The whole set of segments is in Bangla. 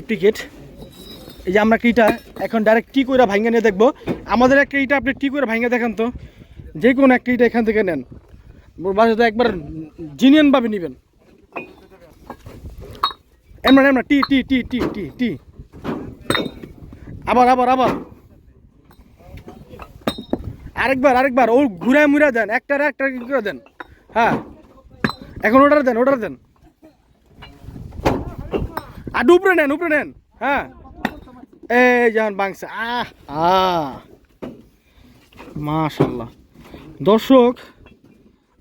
পিকেট। এই যে আমরা কিটা এখন ডাইরেক্ট টি করে ভাঙে নিয়ে দেখবো। আমাদের একটা ইটা আপনি টি করে ভাঙে দেখেন তো, যে কোনো একটা ইটা এখান থেকে নেন, বাসা তো একবার জিনিয়ানভাবে নেবেন। এমন এমন টি টি টি টি টি টি আবার আবার আবার আরেকবার ও ঘুরায় মুড়া দেন, একটা কি করে দেন। হ্যাঁ এখন অর্ডার দেন আর উপরে নেন। হ্যাঁ এই যান বাংসা মাশাআল্লাহ। দর্শক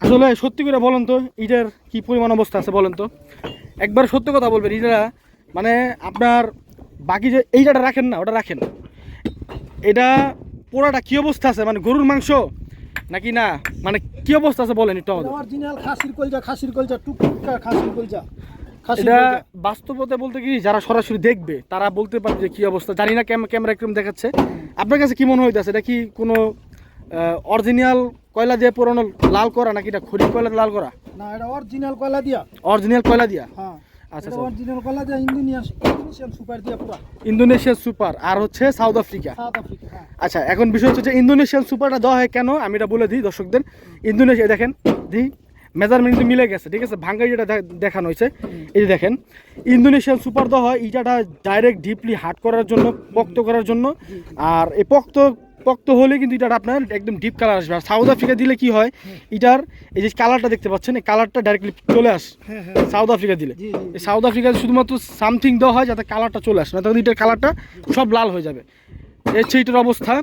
আসলে সত্যি করে বলেন তো এটার কি পরিমাণ অবস্থা আছে বলেন তো, একবার সত্য কথা বলবেন। এটা মানে আপনার বাকি যে এইটা রাখেন না, ওটা রাখেন, এটা পোড়াটা কি অবস্থা আছে, মানে গরুর মাংস নাকি না, মানে কি অবস্থা আছে বলেন একটু আমাদের। অরিজিনাল খাসির কলজা টুকটুকা খাসির কলজা। এটা বাস্তবতা বলতে কি যারা সরাসরি দেখবে তারা বলতে পারবে যে কি অবস্থা। জানি না ক্যামেরা একরকম দেখাচ্ছে, আপনার কাছে কি মনে হইতেছে এটা কি কোনো অরিজিনাল কয়লা দিয়ে পুরানো লাল করা নাকি এটা খড়ি কয়লা লাল করা? না, এটা অরিজিনাল কয়লা দিয়া। হ্যাঁ আচ্ছা, অরিজিনাল কয়লা দিয়া, ইন্দোনেশিয়ান সুপার দিয়া পুরা। ইন্দোনেশিয়ান সুপার আর হচ্ছে সাউথ আফ্রিকা। হ্যাঁ। আচ্ছা এখন বিষয় হচ্ছে যে ইন্দোনেশিয়ান সুপারটা দেওয়া হয় কেন, আমি এটা বলে দিই দর্শকদের। ইন্দোনেশিয়া দেখেন মেজারমেন্ট কিন্তু মিলে গেছে, ঠিক আছে, ভাঙ্গাই যেটা দেখানো হয়েছে এই যে দেখেন ইন্দোনেশিয়ান সুপার দেওয়া হয় ইটাটা ডাইরেক্ট ডিপলি হার্ড করার জন্য, পক্ত করার জন্য। আর এই পক্ত হলে কিন্তু এটা আপনার একদম ডিপ কালার আসবে। আর সাউথ আফ্রিকা দিলে কি হয়, এটার এই যে কালারটা দেখতে পাচ্ছেন, এই কালারটা ডাইরেক্টলি চলে আসে সাউথ আফ্রিকা দিলে। এই সাউথ আফ্রিকা শুধুমাত্র সামথিং দেওয়া হয় যাতে কালারটা চলে আসে, না তখন এটার কালারটা সব লাল হয়ে যাবে। এই হচ্ছে এটার অবস্থা।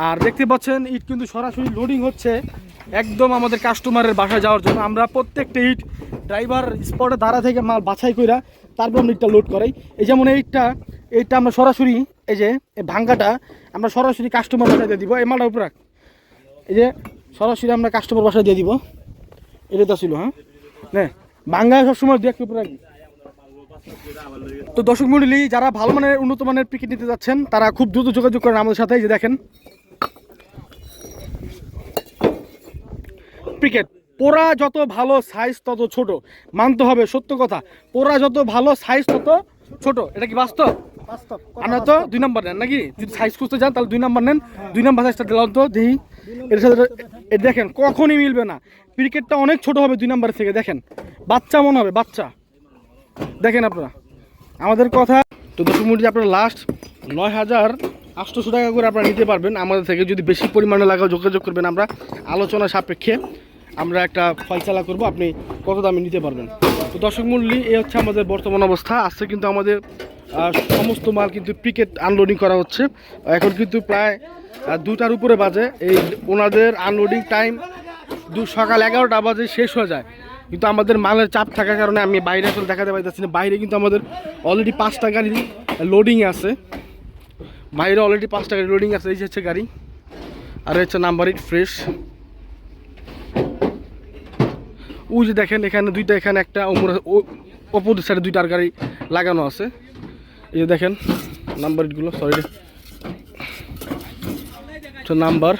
আর দেখতে পাচ্ছেন ইট কিন্তু সরাসরি লোডিং হচ্ছে একদম আমাদের কাস্টমারের বাসায় যাওয়ার জন্য। আমরা প্রত্যেকটা ইট ড্রাইভার স্পটে দাঁড়া থেকে মাল বাছাই করে তারপর আমরা ইটটা লোড করাই। এই যেমন এইটা আমরা সরাসরি এই যে ভাঙ্গাটা আমরা সরাসরি কাস্টমার বাসায় দিয়ে দিব। এই মালটা উপরে এই যে সরাসরি আমরা কাস্টমার বাসায় দিয়ে দিব। এটা তো ছিল হ্যাঁ ভাঙ্গায় সবসময় দিয়ে একটু উপরে রাখবি। তো দর্শক মণ্ডলী যারা ভালো মানের উন্নত মানের পিকেট নিতে যাচ্ছেন তারা খুব দ্রুত যোগাযোগ করেন আমাদের সাথে। এই যে দেখেন পিকেট, পোড়া যত ভালো সাইজ তত ছোট, মানতে হবে সত্য কথা। পোড়া যত ভালো সাইজ তত ছোট, এটা কি বাস্তব? আমরা তো 2 নম্বর নেন নাকি, যদি সাইজ খুঁজতে যান তাহলে 2 নম্বর নেন। 2 নম্বর সাইজটা দিলাম তো দেখি, এর সাথে দেখেন কখনই মিলবে না। পিকেটটা অনেক ছোট হবে 2 নম্বরের থেকে, দেখেন বাচ্চা মনে হবে, বাচ্চা দেখেন আপনারা আমাদের কথা। তো দর্শক মণ্ডলী আপনারা লাস্ট 9,800 টাকা করে আপনারা নিতে পারবেন আমাদের থেকে। যদি বেশি পরিমাণে লাগাও যোগাযোগ করবেন, আমরা আলোচনা সাপেক্ষে আমরা একটা ফয়সালা করব আপনি কত দামে নিতে পারবেন। তো দর্শক মণ্ডলী এই হচ্ছে আমাদের বর্তমান অবস্থা। আজকে কিন্তু আমাদের সমস্ত মাল কিন্তু পিকেট আনলোডিং করা হচ্ছে। এখন কিন্তু প্রায় 2টার উপরে বাজে। এই ওনাদের আনলোডিং টাইম সকাল 11টা বাজে শেষ হয়ে যায়, কিন্তু আমাদের মালের চাপ থাকার কারণে আমি বাইরে আসলে দেখাতে পারতেছি না। বাইরে কিন্তু আমাদের অলরেডি 5টা গাড়ি লোডিং আছে, বাইরে অলরেডি 5টা গাড়ি লোডিং আছে। এই যে হচ্ছে গাড়ি, আর হচ্ছে নাম্বার 8 ফ্রেশ। ওই যে দেখেন এখানে 2টা, এখানে একটা, অপোজিট সাইডে 2টার গাড়ি লাগানো আছে। এই যে দেখেন নাম্বার 8গুলো, সরি নাম্বার